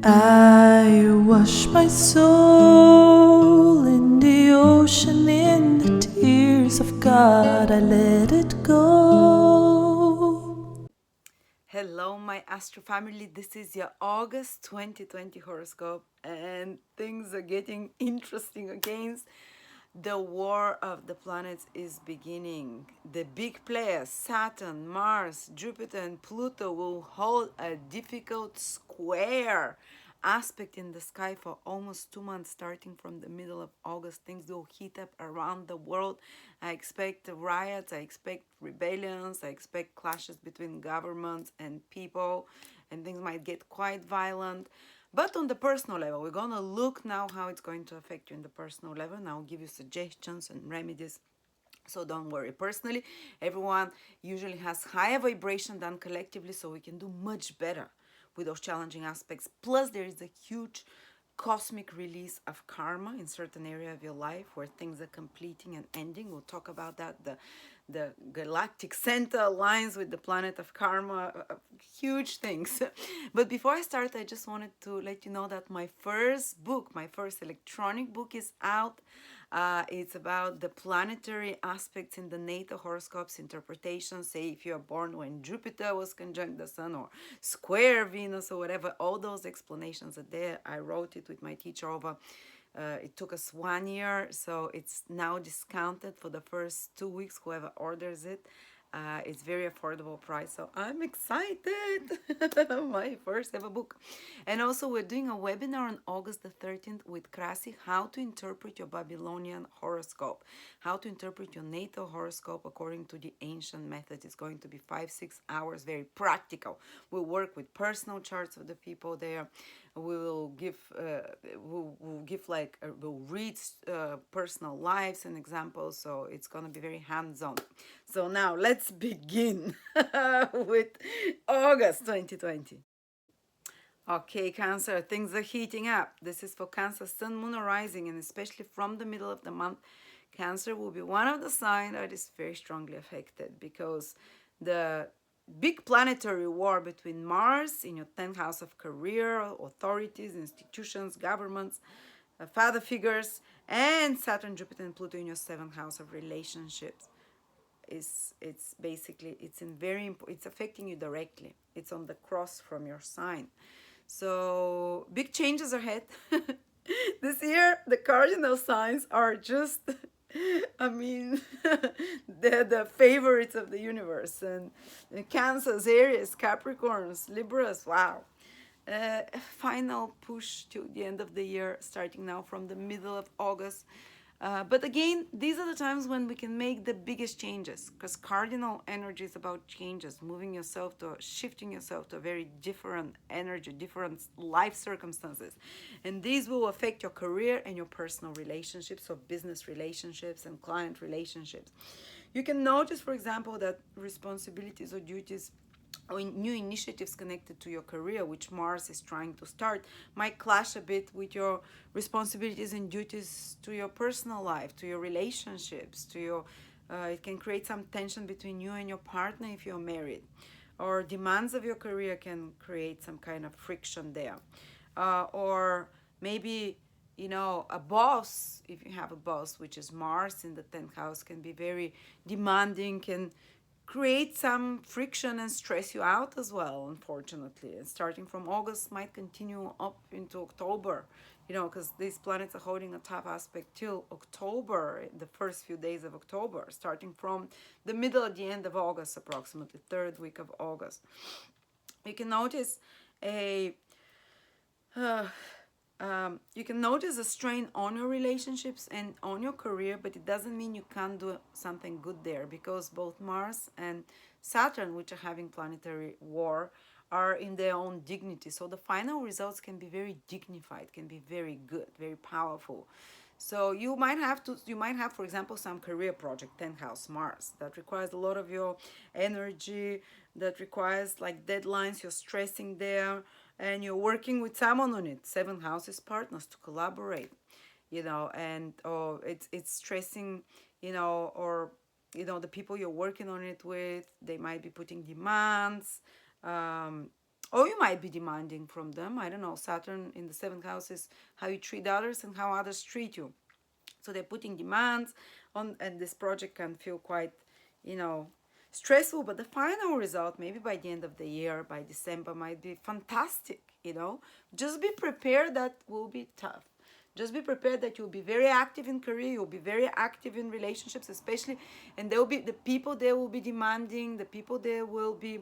I wash my soul in the ocean, in the tears of God, I let it go. Hello, my Astro family. This is your August 2020 horoscope, and things are getting interesting again. The war of the planets is beginning. The big players, Saturn, Mars, Jupiter, and Pluto, will hold a difficult square aspect in the sky for almost 2 months, starting from the middle of August. Things will heat up around the world. I expect riots, I expect rebellions, I expect clashes between governments and people, and things might get quite violent. But on the personal level, we're gonna look now how it's going to affect you in the personal level, and I'll give you suggestions and remedies. So don't worry. Personally, everyone usually has higher vibration than collectively, so we can do much better with those challenging aspects. Plus, there is a huge cosmic release of karma in certain area of your life where things are completing and ending. We'll talk about that. The galactic center aligns with the planet of karma, huge things. But before I start, I just wanted to let you know that my first book, my first electronic book, is out. It's about the planetary aspects in the natal horoscopes interpretation. Say if you're born when Jupiter was conjunct the Sun or square Venus or whatever, all those explanations are there. I wrote it with my teacher over. It took us 1 year, so it's now discounted for the first 2 weeks. Whoever orders it, it's very affordable price, so I'm excited. My first ever book. And also we're doing a webinar on August the 13th with Krasi, how to interpret your Babylonian horoscope, how to interpret your natal horoscope according to the ancient method. It's going to be 5-6 hours, very practical. We'll work with personal charts of the people there. We will give we'll read personal lives and examples, so it's gonna be very hands-on. So now let's begin with August 2020. Okay, Cancer, things are heating up. This is for Cancer, Sun, Moon, or Rising, and especially from the middle of the month, Cancer will be one of the signs that is very strongly affected because the big planetary war between Mars in your 10th house of career, authorities, institutions, governments, father figures, and Saturn, Jupiter, and Pluto in your 7th house of relationships. It's basically it's affecting you directly. It's on the cross from your sign. So big changes ahead. This year the cardinal signs are just I mean they're the favorites of the universe, and Cancers, Aries, Capricorns, Libras. Wow. Final push to the end of the year, starting now from the middle of August. But again, these are the times when we can make the biggest changes, because cardinal energy is about changes, moving yourself to, shifting yourself to a very different energy, different life circumstances. And these will affect your career and your personal relationships, so business relationships and client relationships. You can notice, for example, that responsibilities or duties or new initiatives connected to your career, which Mars is trying to start, might clash a bit with your responsibilities and duties to your personal life, to your relationships, to your it can create some tension between you and your partner if you're married, or demands of your career can create some kind of friction there, or maybe a boss, if you have a boss, which is Mars in the 10th house, can be very demanding, can create some friction and stress you out as well, unfortunately. And starting from August might continue up into October, because these planets are holding a tough aspect till October, the first few days of October, starting from the middle at the end of August, approximately third week of August. You can notice a you can notice a strain on your relationships and on your career, but it doesn't mean you can't do something good there, because both Mars and Saturn, which are having planetary war, are in their own dignity. So the final results can be very dignified, can be very good, very powerful. So you might have, for example, some career project, 10th house Mars, that requires a lot of your energy, that requires like deadlines, you're stressing there, and you're working with someone on it. 7th house is partners, to collaborate, and it's stressing, or the people you're working on it with, they might be putting demands. or you might be demanding from them. I don't know. Saturn in the seventh house is how you treat others and how others treat you. So they're putting demands on, and this project can feel quite, you know, stressful. But the final result, maybe by the end of the year, by December, might be fantastic. Just be prepared that will be tough. Just be prepared that you'll be very active in career, you'll be very active in relationships, especially, and there will be the people there will be demanding, the people there will be,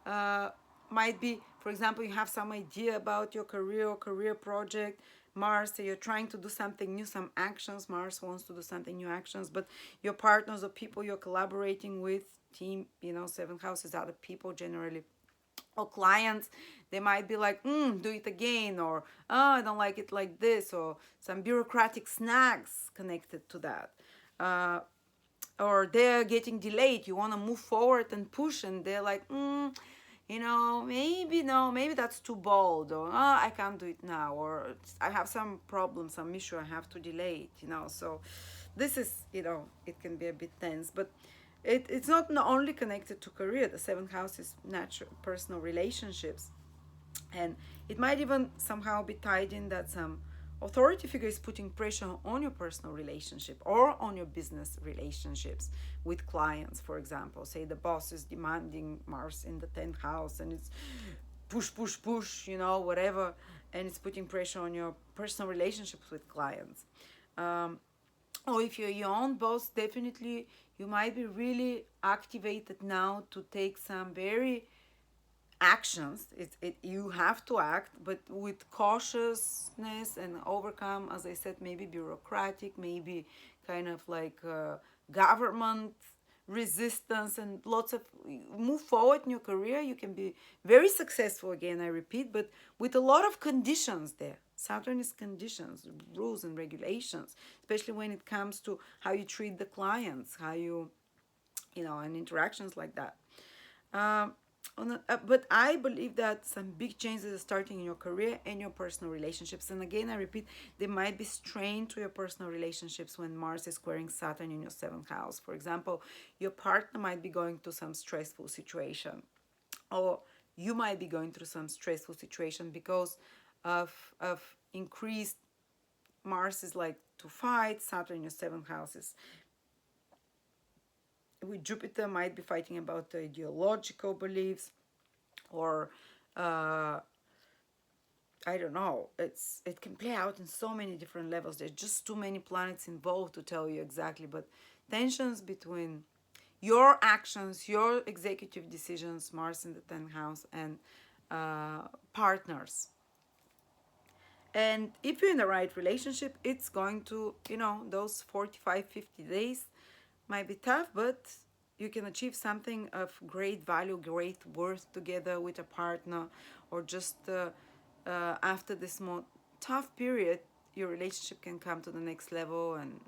uh, might be, for example, you have some idea about your career or career project. Mars, so you're trying to do something new, some actions. Mars wants to do something new actions, but your partners or people you're collaborating with, team, seventh house is other people generally, or clients, they might be like, do it again, or I don't like it like this, or some bureaucratic snags connected to that. Uh, or they're getting delayed. You want to move forward and push, and they're like, maybe no, maybe that's too bold, or I can't do it now, or I have some problem, some issue, I have to delay it. So this is, it can be a bit tense, but it's not only connected to career. The seventh house is natural personal relationships, and it might even somehow be tied in that some authority figure is putting pressure on your personal relationship or on your business relationships with clients. For example, say the boss is demanding, Mars in the 10th house, and it's push push push, whatever, and it's putting pressure on your personal relationships with clients. Or if you're your own boss, definitely you might be really activated now to take some very actions. You have to act, but with cautiousness, and overcome, as I said, maybe bureaucratic, maybe kind of like government resistance, and lots of move forward in your career. You can be very successful, again I repeat, but with a lot of conditions there. Saturn is conditions, rules and regulations, especially when it comes to how you treat the clients, how and interactions like that. um, but I believe that some big changes are starting in your career and your personal relationships. And again, I repeat, they might be strained to your personal relationships when Mars is squaring Saturn in your seventh house. For example, your partner might be going through some stressful situation, or you might be going through some stressful situation because of increased. Mars is like to fight. Saturn in your seventh house is with Jupiter, might be fighting about the ideological beliefs, or uh, I don't know. It can play out in so many different levels. There's just too many planets involved to tell you exactly. But tensions between your actions, your executive decisions, Mars in the 10th house, and partners. And if you're in the right relationship, it's going to, those 45, 50 days might be tough, but you can achieve something of great value, great worth together with a partner, or just after this more tough period, your relationship can come to the next level and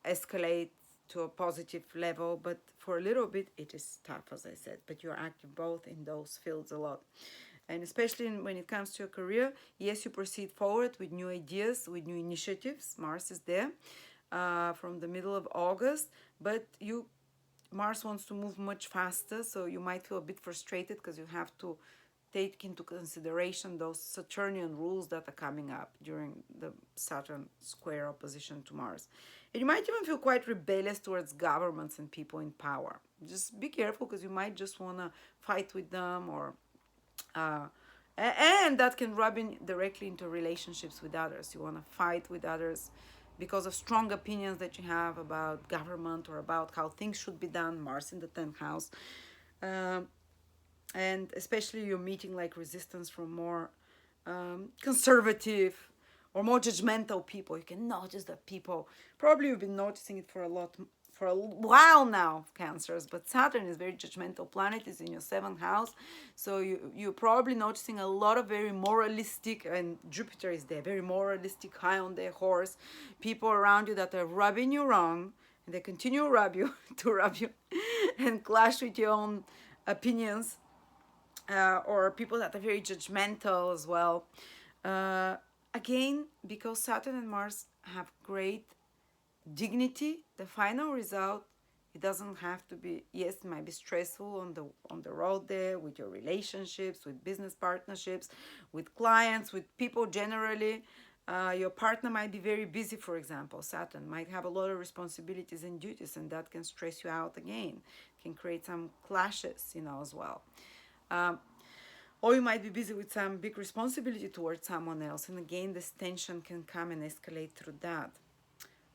escalate to a positive level. But for a little bit, it is tough, as I said. But you're active both in those fields a lot. And especially when it comes to your career, yes, you proceed forward with new ideas, with new initiatives. Mars is there from the middle of August, but Mars wants to move much faster, so you might feel a bit frustrated because you have to take into consideration those Saturnian rules that are coming up during the Saturn square opposition to Mars. And you might even feel quite rebellious towards governments and people in power. Just be careful, because you might just want to fight with them, or uh, and that can rub in directly into relationships with others. You want to fight with others because of strong opinions that you have about government or about how things should be done. Mars in the 10th house. Um, and especially you're meeting like resistance from more conservative or more judgmental people. You can notice that people, probably you've been noticing it for a while now, Cancers, but Saturn is very judgmental planet, is in your seventh house, so you're probably noticing a lot of very moralistic, and Jupiter is there, very moralistic, high on their horse, people around you that are rubbing you wrong, and they continue to rub you to rub you and clash with your own opinions, or people that are very judgmental as well. Uh, Again, because Saturn and Mars have great dignity, the final result It doesn't have to be, yes, it might be stressful on the road there with your relationships, with business partnerships, with clients, with people generally. Your partner might be very busy, for example. Saturn might have a lot of responsibilities and duties, and that can stress you out again, can create some clashes, as well. Um, or you might be busy with some big responsibility towards someone else, and again, this tension can come and escalate through that.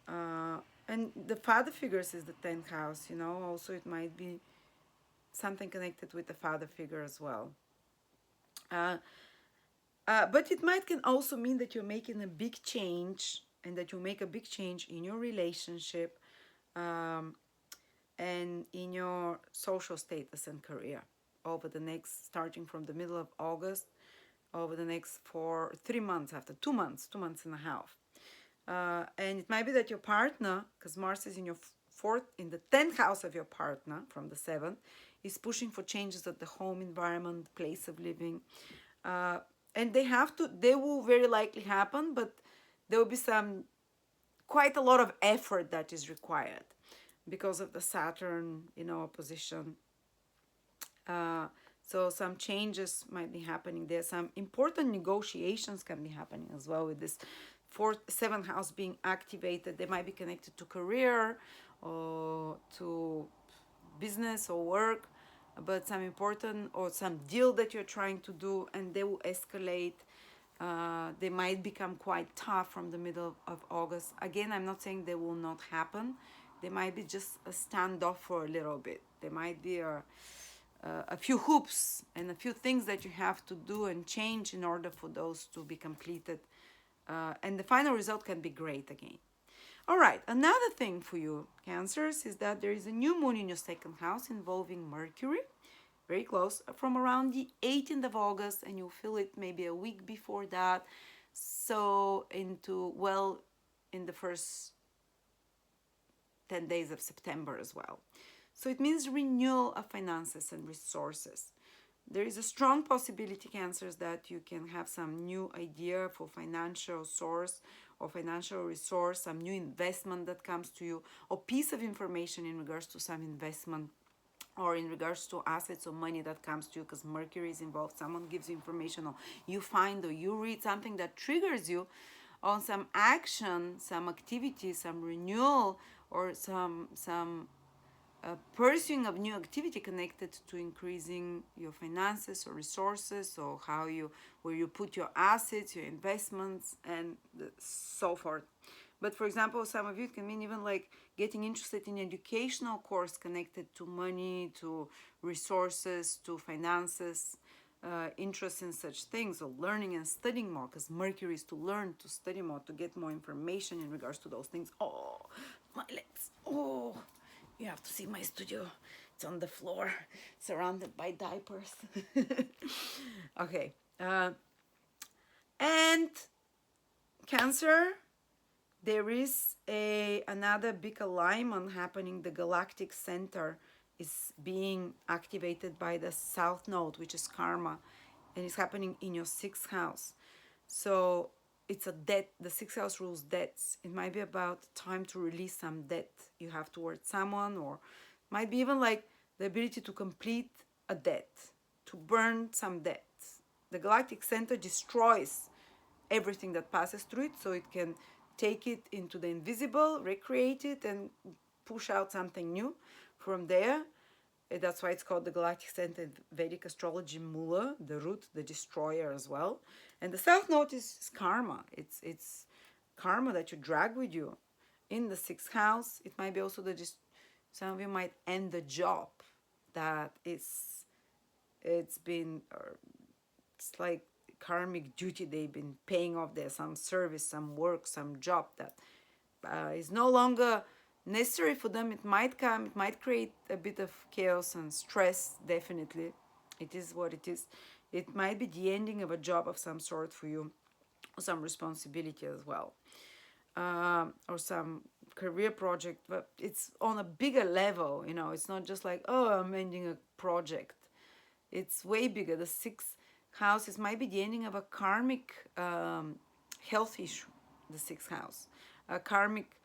Uh, and the father figures is the 10th house, also it might be something connected with the father figure as well. Uh, but it might can also mean that you're making a big change and that you make a big change in your relationship, um, and in your social status and career over the next, starting from the middle of August, over the next 3 months, after 2 months, 2 months and a half. And it might be that your partner, because Mars is in your in the 10th house of your partner from the 7th, is pushing for changes at the home environment, place of living. Uh, and they will very likely happen, but there will be quite a lot of effort that is required because of the Saturn, opposition. Uh, so some changes might be happening there. Some important negotiations can be happening as well with this seventh house being activated. They might be connected to career or to business or work, but some important or some deal that you're trying to do, and they will escalate. They might become quite tough from the middle of August. Again, I'm not saying they will not happen. They might be just a standoff for a little bit. There might be a few hoops and a few things that you have to do and change in order for those to be completed. And the final result can be great again. All right, another thing for you, Cancers, is that there is a new moon in your second house involving Mercury, very close, from around the 18th of August, and you'll feel it maybe a week before that. So, in the first 10 days of September as well. So it means renewal of finances and resources. There is a strong possibility, Cancers, that you can have some new idea for financial source or financial resource, some new investment that comes to you, or piece of information in regards to some investment or in regards to assets or money that comes to you, because Mercury is involved. Someone gives you information, or you find or you read something that triggers you on some action, some activity, some renewal, or some pursuing of new activity connected to increasing your finances or resources, or where you put your assets, your investments, and so forth. But for example, some of you, it can mean even like getting interested in educational course connected to money, to resources, to finances, interest in such things, or learning and studying more, because Mercury is to learn, to study more, to get more information in regards to those things. Oh, my legs. Oh, you have to see my studio. It's on the floor, surrounded by diapers. Okay. And Cancer, there is another big alignment happening. The galactic center is being activated by the south node, which is karma, and it's happening in your sixth house. So it's a debt. The sixth house rules debts. It might be about time to release some debt you have towards someone, or might be even like the ability to complete a debt, to burn some debts. The galactic center destroys everything that passes through it, so it can take it into the invisible, recreate it, and push out something new from there. That's why it's called the Galactic Center in Vedic astrology, Mula, the root, the destroyer as well. And the South Node is karma. It's karma that you drag with you in the sixth house. It might be also that just some of you might end the job that it's been, it's like karmic duty they've been paying off there, some service, some work, some job that is no longer necessary for them. It might create a bit of chaos and stress. Definitely, it is what it is. It might be the ending of a job of some sort for you, some responsibility as well, or some career project, but it's on a bigger level. It's not just like, oh, I'm ending a project. It's way bigger. The sixth houses might be the ending of a karmic health issue. The sixth house, a karmic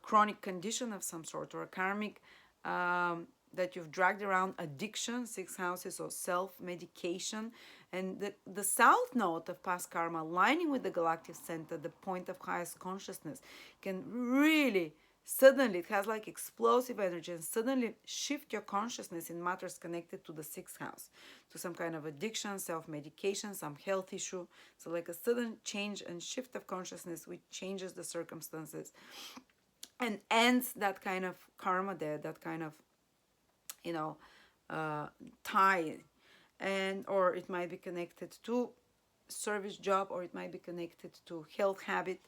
chronic condition of some sort, or a karmic that you've dragged around addiction, six houses, or self-medication. And the south node of past karma, aligning with the galactic center, the point of highest consciousness, can really suddenly, it has like explosive energy and suddenly shift your consciousness in matters connected to the sixth house, to some kind of addiction, self-medication, some health issue. So like a sudden change and shift of consciousness which changes the circumstances and ends that kind of karma there, that kind of, you know, tie. And or it might be connected to service job, or it might be connected to health habit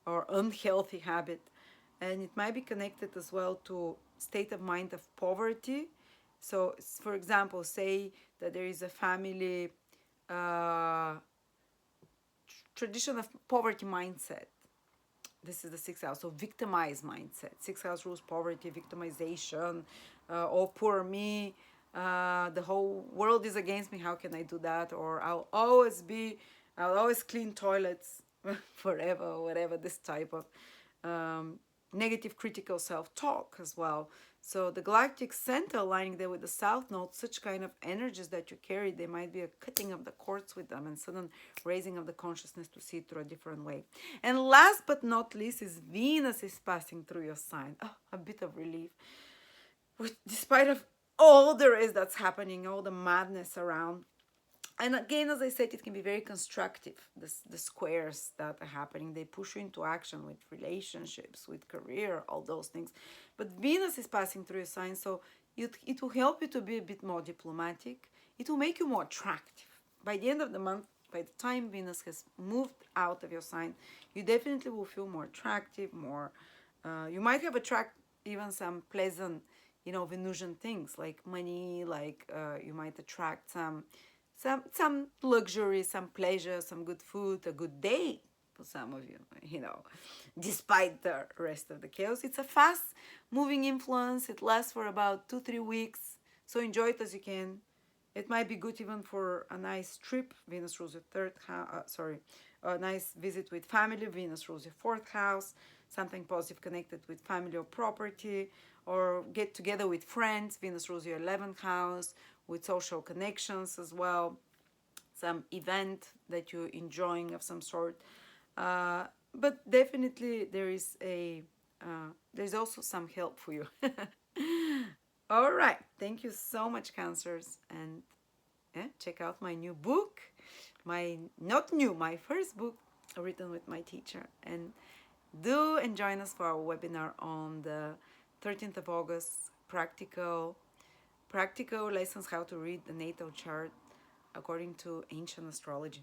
or unhealthy habit, and it might be connected as well to state of mind of poverty. So for example, say that there is a family uh, tradition of poverty mindset. This is the sixth house, so victimized mindset. Sixth house rules poverty, victimization, oh poor me, the whole world is against me, how can I do that? Or I'll always clean toilets forever, or whatever, this type of negative critical self-talk as well. So the galactic center aligning there with the south node, such kind of energies that you carry, there might be a cutting of the cords with them and sudden raising of the consciousness to see it through a different way. And last but not least is Venus is passing through your sign. Oh, a bit of relief. Despite of all there is that's happening, all the madness around, and again, as I said, it can be very constructive. The squares that are happening, they push you into action with relationships, with career, all those things. But Venus is passing through your sign, so it will help you to be a bit more diplomatic. It will make you more attractive. By the end of the month, by the time Venus has moved out of your sign, you definitely will feel more attractive, more, you might have attract even some pleasant, Venusian things like money, like you might attract some luxury, some pleasure, some good food, a good day for some of you, despite the rest of the chaos. It's a fast moving influence. It lasts for about 2-3 weeks. So enjoy it as you can. It might be good even for a nice trip. Venus rules your third house, a nice visit with family. Venus rules your fourth house. Something positive connected with family or property, or get together with friends. Venus rules your 11th house, with social connections as well, some event that you're enjoying of some sort. But definitely there's also some help for you. All right, thank you so much, Cancers, and check out my new book, my first book written with my teacher, and and join us for our webinar on the 13th of August, practical lessons how to read the natal chart according to ancient astrology.